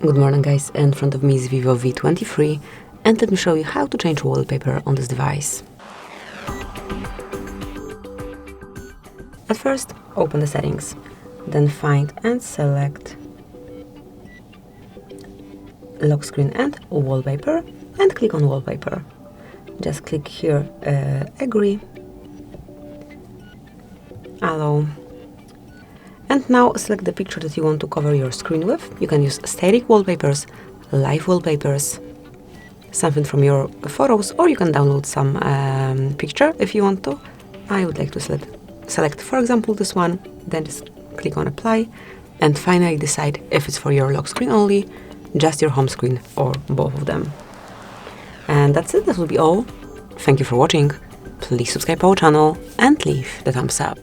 Good morning guys, in front of me is VIVO V23 and let me show you how to change wallpaper on this device. At first, open the settings, then find and select lock screen and wallpaper and click on wallpaper. Just click here, agree, allow. And now select the picture that you want to cover your screen with. You can use static wallpapers, live wallpapers, something from your photos, or you can download some picture if you want to. I would like to select, for example, this one, then just click on apply, and finally decide if it's for your lock screen only, just your home screen, or both of them. And that's it, that will be all. Thank you for watching. Please subscribe to our channel and leave the thumbs up.